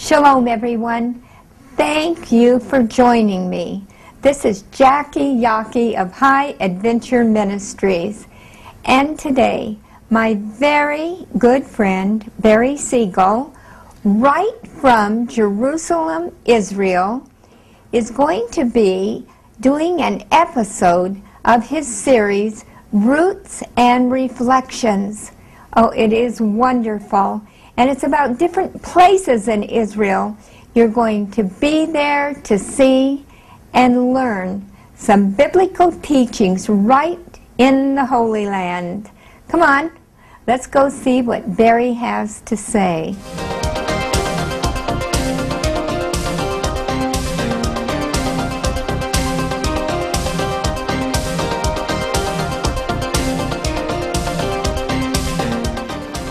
Shalom, everyone. Thank you for joining me. This is Jackie Yaki of High Adventure Ministries. And today, my very good friend, Barry Siegel, right from Jerusalem, Israel, is going to be doing an episode of his series, Roots and Reflections. Oh, it is wonderful. And it's about different places in Israel. You're going to be there to see and learn some biblical teachings right in the Holy Land. Come on, let's go see what Barry has to say.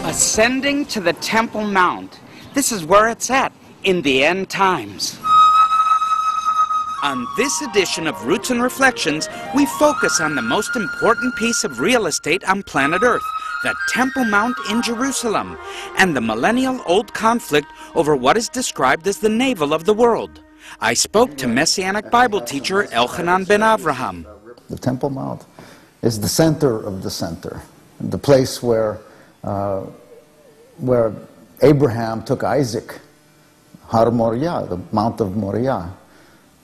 Ascending to the Temple Mount. This is where it's at, in the end times. On this edition of Roots and Reflections, we focus on the most important piece of real estate on planet Earth, the Temple Mount in Jerusalem, and the millennial-old conflict over what is described as the navel of the world. I spoke to Messianic Bible teacher Elchanan ben Avraham. The Temple Mount is the center of the center, the place where Abraham took Isaac, Har Moriah, the Mount of Moriah,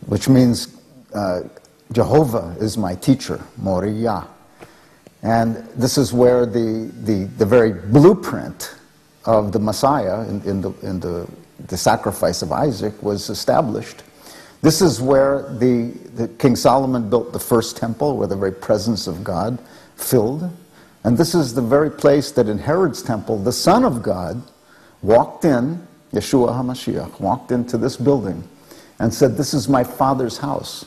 which means Jehovah is my teacher, Moriah. And this is where the very blueprint of the Messiah in the sacrifice of Isaac was established. This is where the King Solomon built the first temple, where the very presence of God filled. And this is the very place that in Herod's temple, the Son of God walked in, Yeshua HaMashiach, walked into this building and said, "This is my Father's house."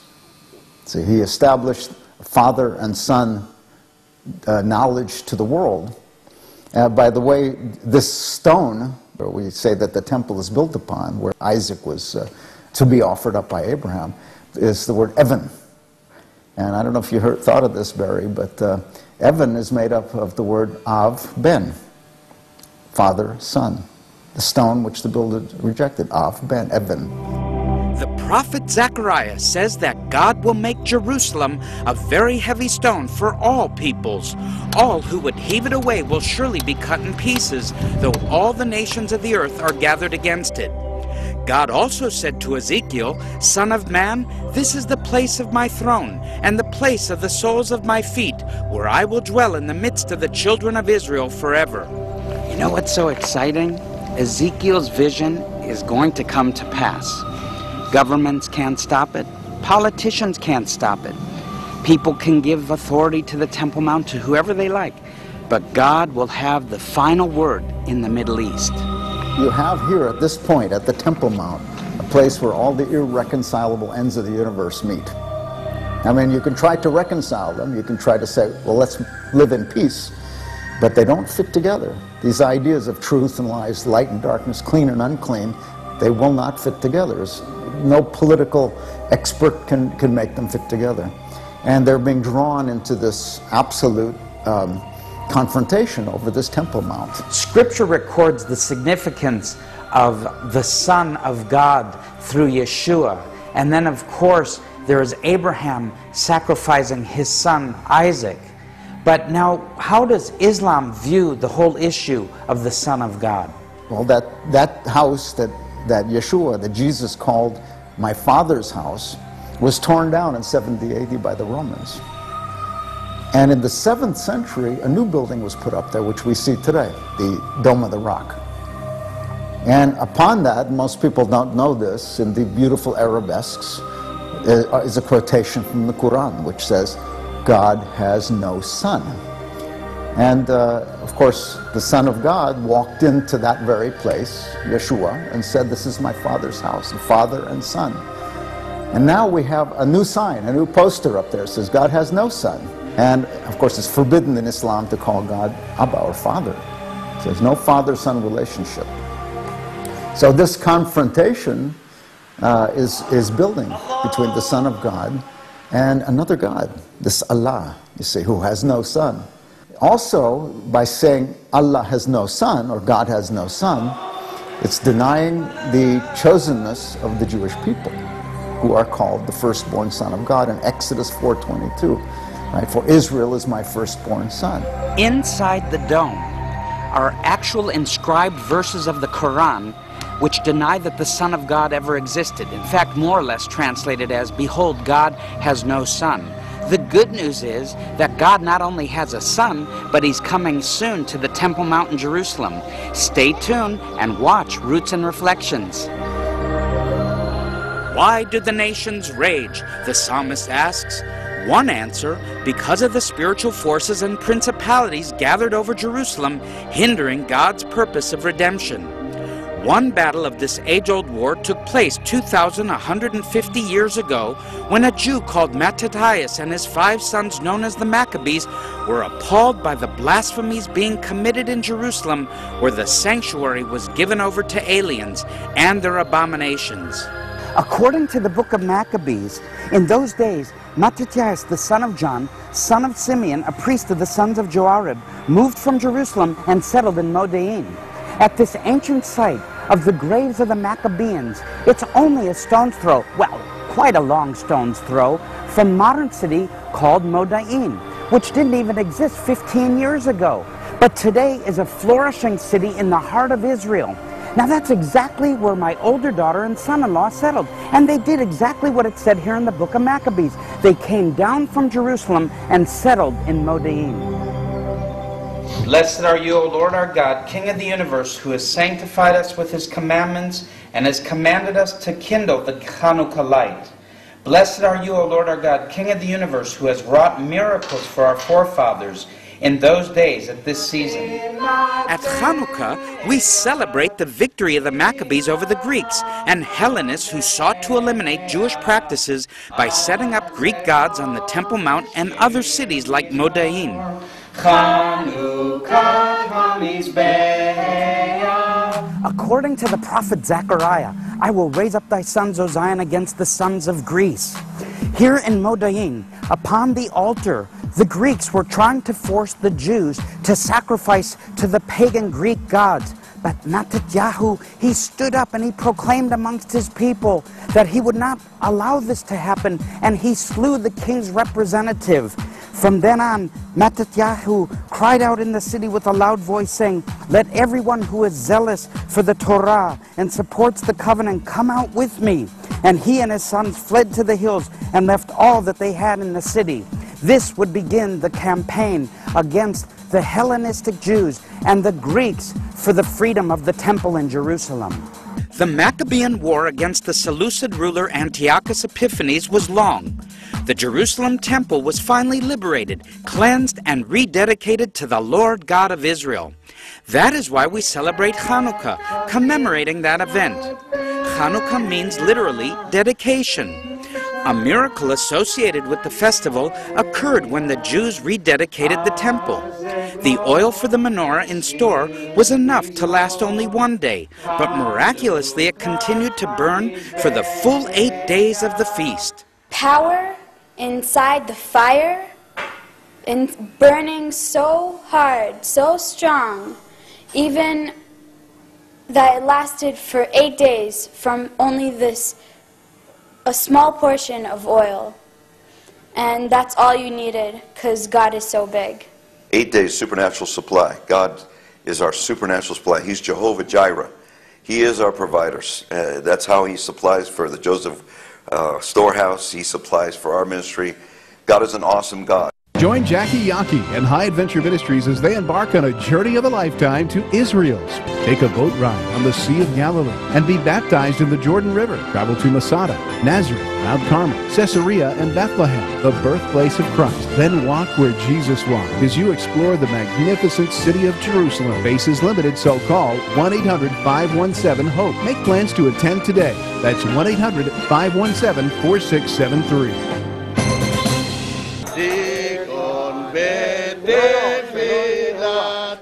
So he established Father and Son knowledge to the world. By the way, this stone, where we say that the temple is built upon, where Isaac was to be offered up by Abraham, is the word Evan. And I don't know if you thought of this, Barry, but Evan is made up of the word Av, Ben, Father, Son. The stone which the builders rejected, Av, Ben, Evan. The prophet Zechariah says that God will make Jerusalem a very heavy stone for all peoples. All who would heave it away will surely be cut in pieces, though all the nations of the earth are gathered against it. God also said to Ezekiel, "Son of man, this is the place of my throne, and the place of the soles of my feet, where I will dwell in the midst of the children of Israel forever." You know what's so exciting? Ezekiel's vision is going to come to pass. Governments can't stop it. Politicians can't stop it. People can give authority to the Temple Mount to whoever they like, but God will have the final word in the Middle East. You have here at this point, at the Temple Mount, a place where all the irreconcilable ends of the universe meet. I mean, you can try to reconcile them. You can try to say, well, let's live in peace. But they don't fit together. These ideas of truth and lies, light and darkness, clean and unclean, they will not fit together. No political expert can make them fit together. And they're being drawn into this absolute confrontation over this Temple Mount. Scripture records the significance of the Son of God through Yeshua. And then, of course, there is Abraham sacrificing his son Isaac. But now, how does Islam view the whole issue of the Son of God? Well, that house that Yeshua, that Jesus called my Father's house, was torn down in 70 AD by the Romans. And in the 7th century, a new building was put up there, which we see today, the Dome of the Rock. And upon that, most people don't know this, in the beautiful arabesques, is a quotation from the Quran, which says, "God has no son." And of course, the Son of God walked into that very place, Yeshua, and said, "This is my Father's house," Father and Son. And now we have a new sign, a new poster up there that says, "God has no son." And of course, it's forbidden in Islam to call God Abba, or Father. So there's no father-son relationship. So this confrontation is building between the Son of God and another God, this Allah, you see, who has no son. Also, by saying Allah has no son, or God has no son, It's denying the chosenness of the Jewish people, who are called the firstborn son of God in Exodus 4:22. Right? For Israel is my firstborn son. Inside the dome are actual inscribed verses of the Quran which deny that the Son of God ever existed. In fact, more or less translated as, "Behold, God has no son." The good news is that God not only has a son, but he's coming soon to the Temple Mount in Jerusalem. Stay tuned and watch Roots and Reflections. Why do the nations rage? The psalmist asks. One answer, because of the spiritual forces and principalities gathered over Jerusalem, hindering God's purpose of redemption. One battle of this age-old war took place 2,150 years ago when a Jew called Mattathias and his 5 sons known as the Maccabees were appalled by the blasphemies being committed in Jerusalem, where the sanctuary was given over to aliens and their abominations. According to the book of Maccabees, in those days, Mattathias, the son of John, son of Simeon, a priest of the sons of Joarib, moved from Jerusalem and settled in Modain. At this ancient site of the graves of the Maccabeans, it's only a stone's throw, well, quite a long stone's throw, from modern city called Modain, which didn't even exist 15 years ago, but today is a flourishing city in the heart of Israel. Now that's exactly where my older daughter and son-in-law settled, and they did exactly what it said here in the book of Maccabees. They came down from Jerusalem and settled in Modain. Blessed are you, O Lord our God, King of the universe, who has sanctified us with his commandments and has commanded us to kindle the Chanukah light. Blessed are you, O Lord our God, King of the universe, who has wrought miracles for our forefathers in those days at this season. At Chanukah, we celebrate the victory of the Maccabees over the Greeks and Hellenists who sought to eliminate Jewish practices by setting up Greek gods on the Temple Mount and other cities like Modain. According to the prophet Zechariah, I will raise up thy sons, O Zion, against the sons of Greece. Here in Modain, upon the altar, the Greeks were trying to force the Jews to sacrifice to the pagan Greek gods. But Mattatyahu, he stood up and he proclaimed amongst his people that he would not allow this to happen, and he slew the king's representative. From then on, Mattatyahu cried out in the city with a loud voice, saying, "Let everyone who is zealous for the Torah and supports the covenant come out with me." And he and his sons fled to the hills and left all that they had in the city. This would begin the campaign against the Hellenistic Jews and the Greeks for the freedom of the temple in Jerusalem. The Maccabean War against the Seleucid ruler Antiochus Epiphanes was long. The Jerusalem temple was finally liberated, cleansed, and rededicated to the Lord God of Israel. That is why we celebrate Chanukah, commemorating that event. Chanukah means literally dedication. A miracle associated with the festival occurred when the Jews rededicated the temple. The oil for the menorah in store was enough to last only one day, but miraculously it continued to burn for the full 8 days of the feast. Power inside the fire, and burning so hard, so strong, even that it lasted for 8 days from only a small portion of oil. And that's all you needed, because God is so big. 8 days supernatural supply. God is our supernatural supply. He's Jehovah Jireh. He is our provider. That's how he supplies for the Joseph storehouse. He supplies for our ministry. God is an awesome God. Join Jackie Yaki and High Adventure Ministries as they embark on a journey of a lifetime to Israel. Take a boat ride on the Sea of Galilee and be baptized in the Jordan River. Travel to Masada, Nazareth, Mount Carmel, Caesarea, and Bethlehem, the birthplace of Christ. Then walk where Jesus walked as you explore the magnificent city of Jerusalem. Space is limited, so call 1-800-517-HOPE. Make plans to attend today. That's 1-800-517-4673.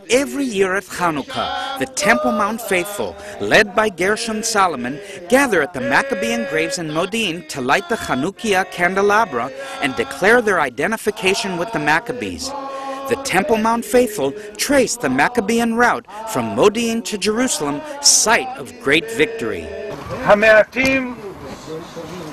Every year at Chanukah, the Temple Mount faithful, led by Gershon Solomon, gather at the Maccabean graves in Modain to light the Chanukiah candelabra and declare their identification with the Maccabees. The Temple Mount faithful traced the Maccabean route from Modi'in to Jerusalem, site of great victory. המעטים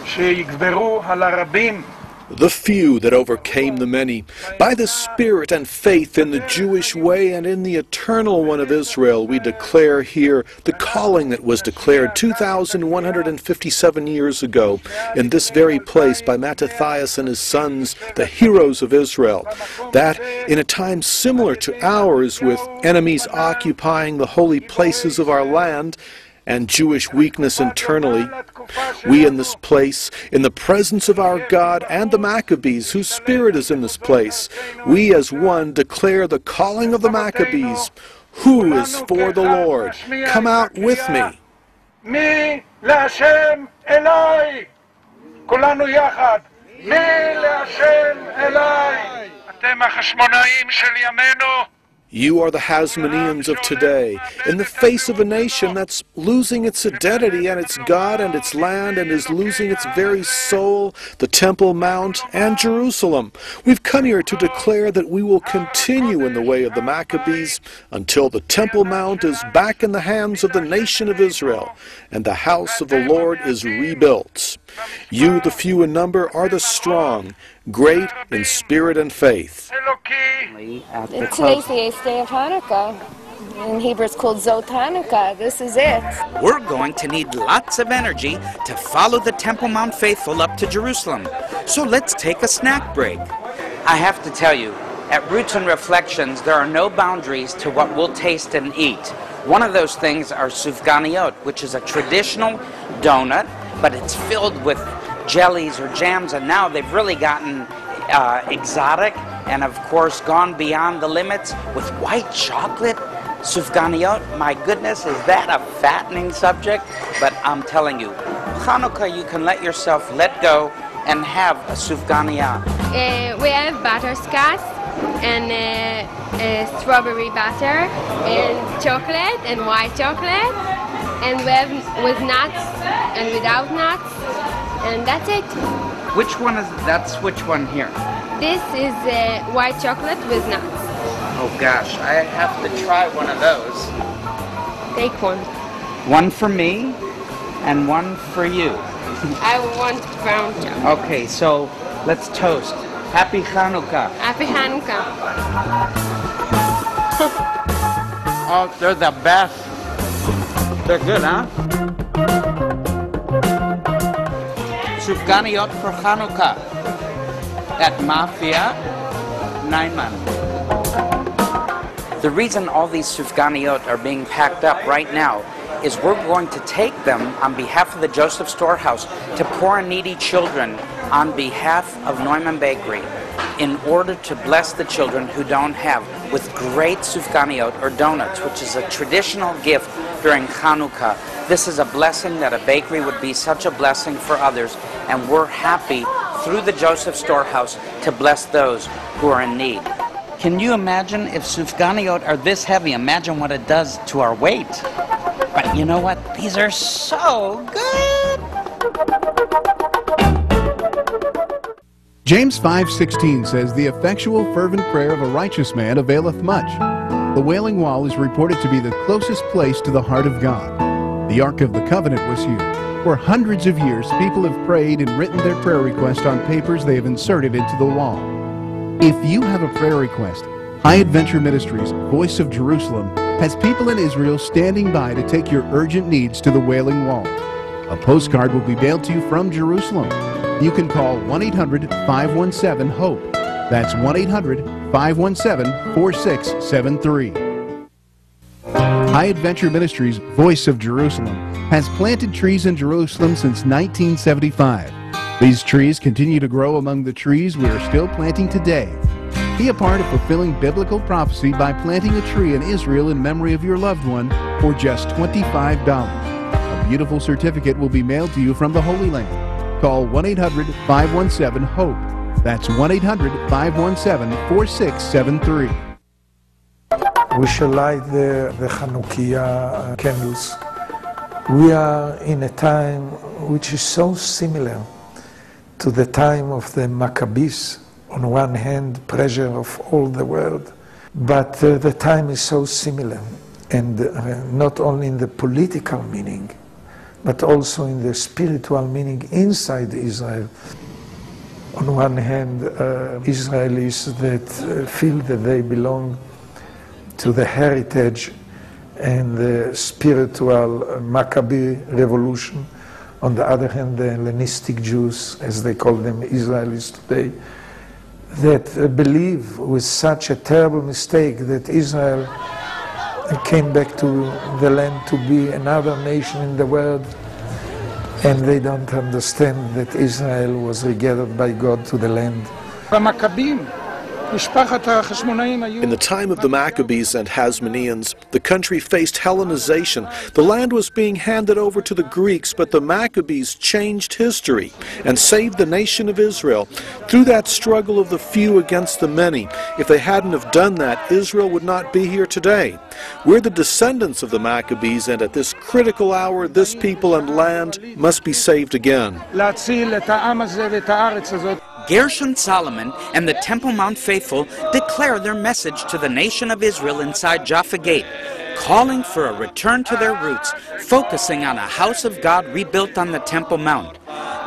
שיגברו על הרבים. The few that overcame the many. By the Spirit and faith in the Jewish way and in the eternal one of Israel, we declare here the calling that was declared 2,157 years ago in this very place by Mattathias and his sons, the heroes of Israel. That in a time similar to ours, with enemies occupying the holy places of our land, and Jewish weakness internally, we in this place, in the presence of our God and the Maccabees, whose spirit is in this place, we as one declare the calling of the Maccabees. Who is for the Lord? Come out with me. מי להשם אליי? כולנו יחד. מי להשם אליי? אתם החשמונאים של ימינו. You are the Hasmoneans of today, in the face of a nation that's losing its identity and its God and its land and is losing its very soul, the Temple Mount and Jerusalem. We've come here to declare that we will continue in the way of the Maccabees until the Temple Mount is back in the hands of the nation of Israel and the house of the Lord is rebuilt. You, the few in number, are the strong, great in spirit and faith. Today's the 8th day of Hanukkah. In Hebrew it's called Zot Hanukkah. This is it. We're going to need lots of energy to follow the Temple Mount faithful up to Jerusalem. So let's take a snack break. I have to tell you, at Roots and Reflections, there are no boundaries to what we'll taste and eat. One of those things are sufganiyot, which is a traditional donut, but it's filled with jellies or jams, and now they've really gotten exotic and of course gone beyond the limits with white chocolate sufganiyot. My goodness, is that a fattening subject? But I'm telling you, Hanukkah, you can let yourself let go and have a sufganiyah. We have butterscotch and strawberry butter and chocolate and white chocolate, and we have with nuts and without nuts, and that's it. Which one is, that's which one here? This is white chocolate with nuts. Oh gosh, I have to try one of those. Take one. One for me and one for you. I want brown chocolate. Okay, so let's toast. Happy Hanukkah. Happy Hanukkah. Oh, they're the best. They're good, huh? Sufganiyot for Hanukkah at Mafia Naiman. The reason all these sufganiyot are being packed up right now is we're going to take them on behalf of the Joseph Storehouse to poor and needy children on behalf of Neumann Bakery in order to bless the children who don't have with great sufganiyot or donuts, which is a traditional gift during Hanukkah. This is a blessing that a bakery would be such a blessing for others, and we're happy through the Joseph Storehouse to bless those who are in need. Can you imagine if sufganiyot are this heavy? Imagine what it does to our weight. But you know what? These are so good! James 5:16 says, "The effectual fervent prayer of a righteous man availeth much." The Wailing Wall is reported to be the closest place to the heart of God. The Ark of the Covenant was here. For hundreds of years, people have prayed and written their prayer request on papers they have inserted into the wall. If you have a prayer request, High Adventure Ministries, Voice of Jerusalem, has people in Israel standing by to take your urgent needs to the Wailing Wall. A postcard will be mailed to you from Jerusalem. You can call 1-800-517-HOPE. That's 1-800-517-4673. High Adventure Ministries, Voice of Jerusalem, has planted trees in Jerusalem since 1975. These trees continue to grow among the trees we are still planting today. Be a part of fulfilling biblical prophecy by planting a tree in Israel in memory of your loved one for just $25. A beautiful certificate will be mailed to you from the Holy Land. Call 1-800-517-HOPE. That's 1-800-517-4673. We shall light the Chanukiah candles. We are in a time which is so similar to the time of the Maccabees on one hand, pressure of all the world, but the time is so similar, and not only in the political meaning, but also in the spiritual meaning inside Israel. On one hand, Israelis that feel that they belong to the heritage and the spiritual Maccabee revolution. On the other hand, the Hellenistic Jews, as they call them, Israelis today, that believe with such a terrible mistake that Israel came back to the land to be another nation in the world, and they don't understand that Israel was regathered by God to the land. In the time of the Maccabees and Hasmoneans, the country faced Hellenization. The land was being handed over to the Greeks, but the Maccabees changed history and saved the nation of Israel through that struggle of the few against the many. If they hadn't have done that, Israel would not be here today. We're the descendants of the Maccabees, and at this critical hour, this people and land must be saved again. Gershon Solomon and the Temple Mount faithful declare their message to the nation of Israel inside Jaffa Gate, calling for a return to their roots, focusing on a house of God rebuilt on the Temple Mount.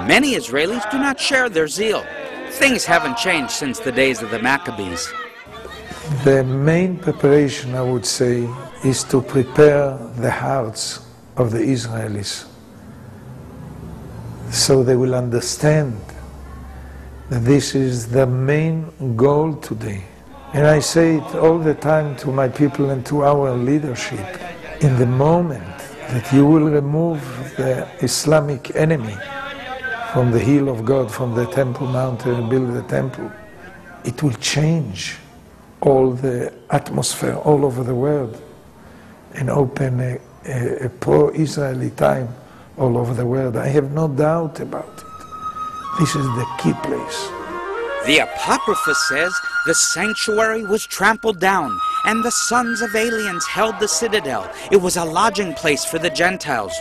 Many Israelis do not share their zeal. Things haven't changed since the days of the Maccabees. The main preparation, I would say, is to prepare the hearts of the Israelis so they will understand that this is the main goal today. And I say it all the time to my people and to our leadership. In the moment that you will remove the Islamic enemy from the hill of God, from the Temple Mount, and build the temple, it will change all the atmosphere all over the world and open a pro-Israeli time all over the world. I have no doubt about it. This is the key place. The Apocrypha says the sanctuary was trampled down, and the sons of aliens held the citadel. It was a lodging place for the Gentiles.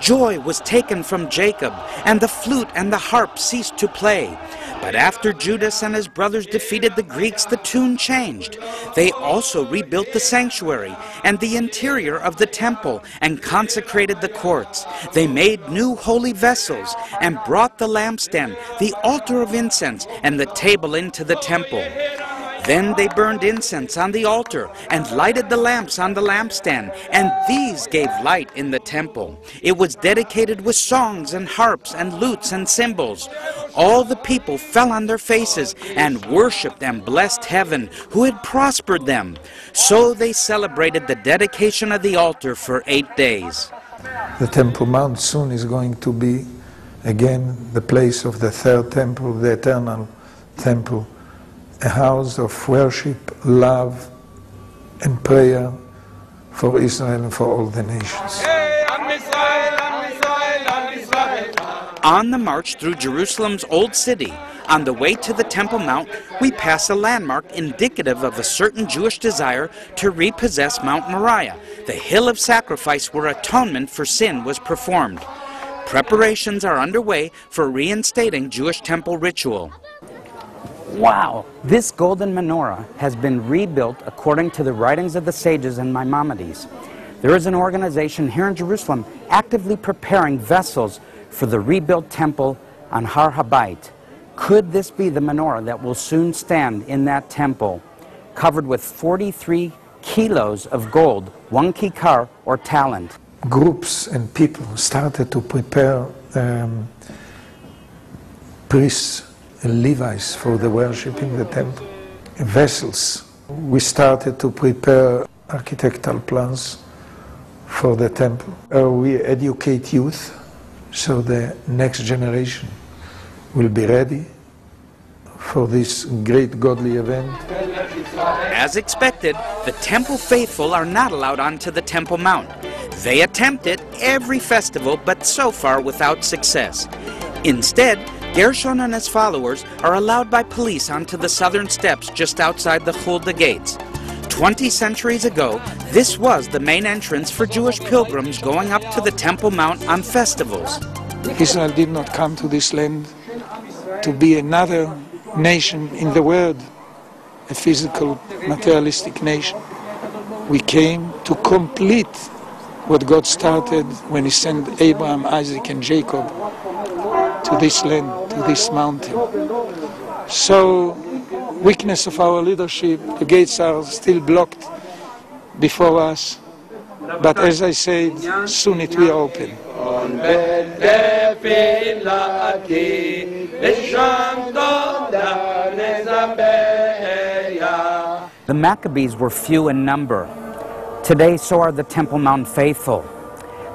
Joy was taken from Jacob, and the flute and the harp ceased to play. But after Judas and his brothers defeated the Greeks, the tune changed. They also rebuilt the sanctuary and the interior of the temple and consecrated the courts. They made new holy vessels and brought the lampstand, the altar of incense, and the table into the temple. Then they burned incense on the altar and lighted the lamps on the lampstand, and these gave light in the temple. It was dedicated with songs and harps and lutes and cymbals. All the people fell on their faces and worshipped and blessed heaven, who had prospered them. So they celebrated the dedication of the altar for 8 days. The Temple Mount soon is going to be again the place of the third temple, the eternal temple. A house of worship, love, and prayer for Israel and for all the nations. On the march through Jerusalem's Old City, on the way to the Temple Mount, we pass a landmark indicative of a certain Jewish desire to repossess Mount Moriah, the hill of sacrifice where atonement for sin was performed. Preparations are underway for reinstating Jewish temple ritual. Wow! This golden menorah has been rebuilt according to the writings of the sages and Maimonides. There is an organization here in Jerusalem actively preparing vessels for the rebuilt temple on Har Habayit. Could this be the menorah that will soon stand in that temple, covered with 43 kilos of gold, 1 kikar or talent? Groups and people started to prepare priests and Levites for the worship in the temple. Vessels. We started to prepare architectural plans for the temple. We educate youth so the next generation will be ready for this great godly event. As expected, the temple faithful are not allowed onto the Temple Mount. They attempt it every festival, but so far without success. Instead, Gershon and his followers are allowed by police onto the southern steps just outside the Hulda gates. 20 centuries ago, this was the main entrance for Jewish pilgrims going up to the Temple Mount on festivals. Israel did not come to this land to be another nation in the world, a physical, materialistic nation. We came to complete what God started when He sent Abraham, Isaac, and Jacob to this land, to this mountain. So, weakness of our leadership, the gates are still blocked before us, but as I said, soon it will open. The Maccabees were few in number. Today, so are the Temple Mount faithful.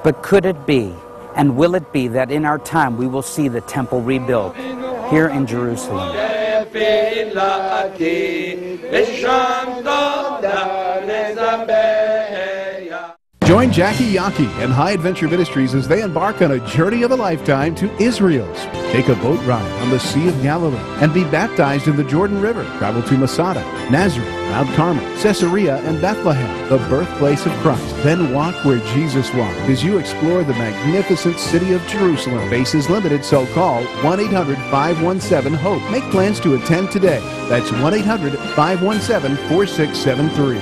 But could it be, and will it be, that in our time we will see the temple rebuilt here in Jerusalem? Join Jackie Yaki and High Adventure Ministries as they embark on a journey of a lifetime to Israel's. Take a boat ride on the Sea of Galilee and be baptized in the Jordan River. Travel to Masada, Nazareth, Mount Carmel, Caesarea, and Bethlehem, the birthplace of Christ. Then walk where Jesus walked as you explore the magnificent city of Jerusalem. Space is limited, so call 1-800-517-HOPE. Make plans to attend today. That's 1-800-517-4673.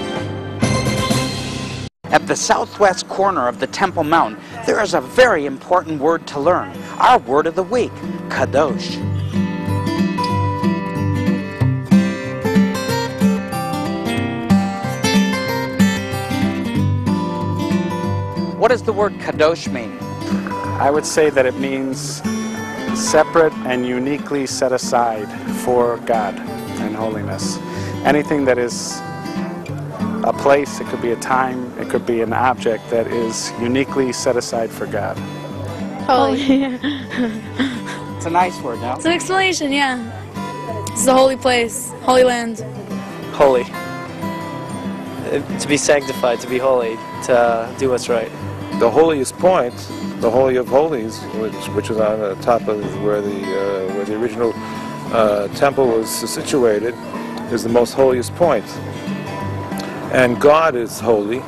At the southwest corner of the Temple Mount, there is a very important word to learn. Our word of the week, kadosh. What does the word kadosh mean? I would say that it means separate and uniquely set aside for God and holiness. Anything that is a place, it could be a time, it could be an object that is uniquely set aside for God. Holy. It's a nice word, no? It's an explanation, yeah. It's a holy place, holy land. Holy. To be sanctified, to be holy, to do what's right. The holiest point, the Holy of Holies, which is on the top of where the original temple was situated, is the most holiest point. And God is holy.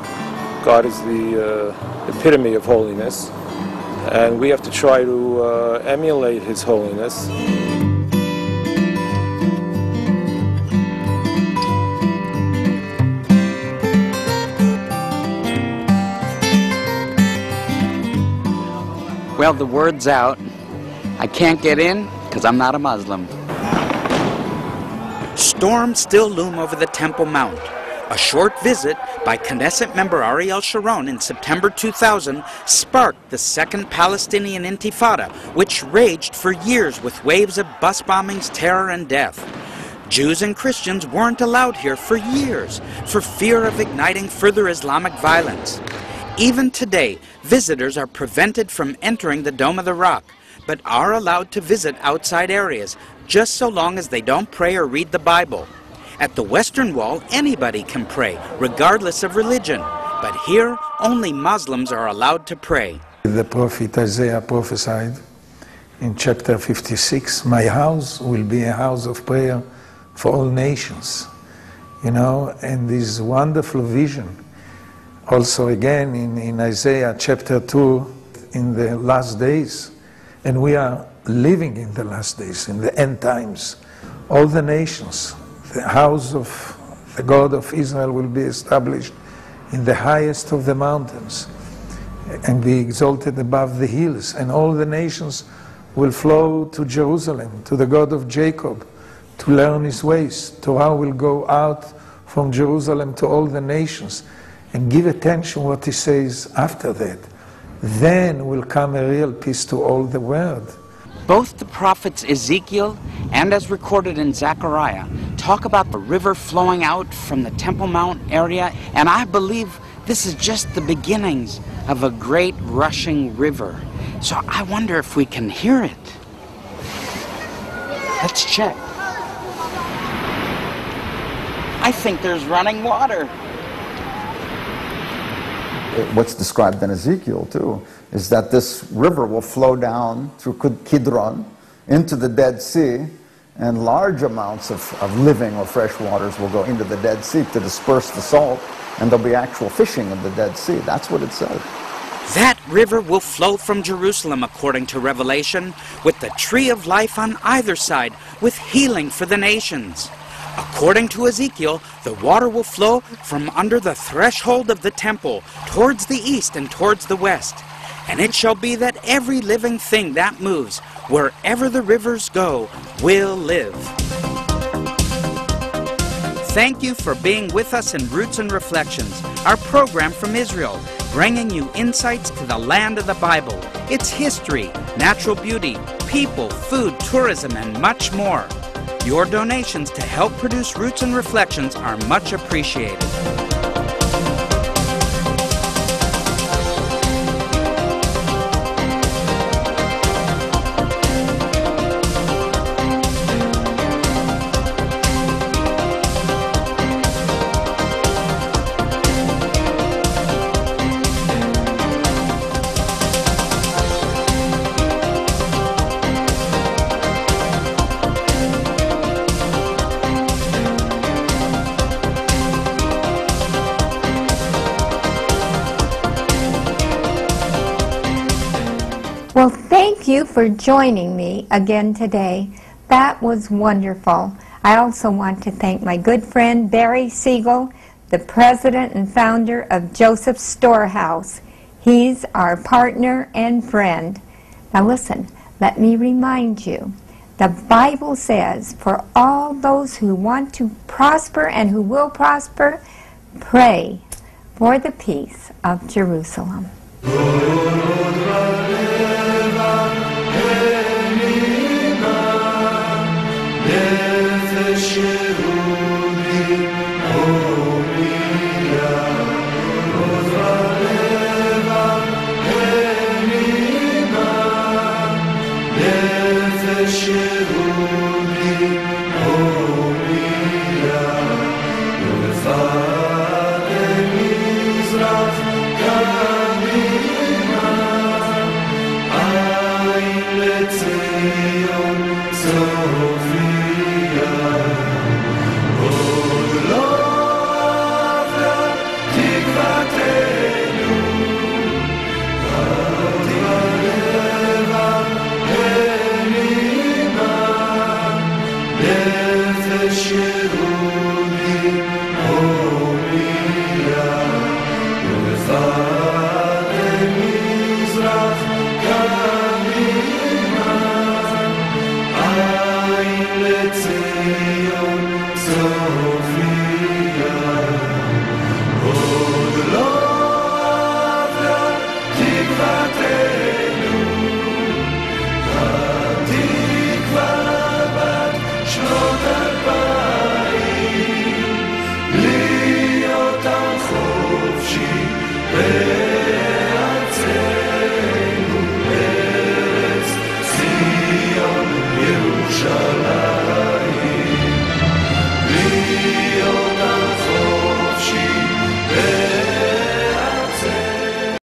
God is the epitome of holiness. And we have to try to emulate His holiness. Well, the word's out. I can't get in because I'm not a Muslim. Storms still loom over the Temple Mount. A short visit by Knesset member Ariel Sharon in September 2000 sparked the second Palestinian Intifada, which raged for years with waves of bus bombings, terror, and death. Jews and Christians weren't allowed here for years for fear of igniting further Islamic violence. Even today, visitors are prevented from entering the Dome of the Rock, but are allowed to visit outside areas, just so long as they don't pray or read the Bible. At the Western Wall, anybody can pray, regardless of religion. But here, only Muslims are allowed to pray. The prophet Isaiah prophesied in chapter 56, "My house will be a house of prayer for all nations." You know, and this wonderful vision. Also again in Isaiah chapter 2, in the last days, and we are living in the last days, in the end times, all the nations, the house of the God of Israel will be established in the highest of the mountains and be exalted above the hills, and all the nations will flow to Jerusalem, to the God of Jacob, to learn His ways. Torah will go out from Jerusalem to all the nations, and give attention what He says after that. Then will come a real peace to all the world. Both the prophets Ezekiel and, as recorded in Zechariah, talk about the river flowing out from the Temple Mount area, and I believe this is just the beginnings of a great rushing river. So I wonder if we can hear it. Let's check. I think there's running water. What's described in Ezekiel too is that this river will flow down through Kidron into the Dead Sea, and large amounts of living or fresh waters will go into the Dead Sea to disperse the salt, and there'll be actual fishing in the Dead Sea. That's what it says. That river will flow from Jerusalem, according to Revelation, with the tree of life on either side, with healing for the nations. According to Ezekiel, the water will flow from under the threshold of the temple, towards the east and towards the west. And it shall be that every living thing that moves, wherever the rivers go, will live. Thank you for being with us in Roots and Reflections, our program from Israel, bringing you insights to the land of the Bible, its history, natural beauty, people, food, tourism, and much more. Your donations to help produce Roots and Reflections are much appreciated. Well, thank you for joining me again today. That was wonderful. I also want to thank my good friend Barry Siegel, the president and founder of Joseph's Storehouse. He's our partner and friend. Now listen, let me remind you, the Bible says, for all those who want to prosper and who will prosper, pray for the peace of Jerusalem. Nefesh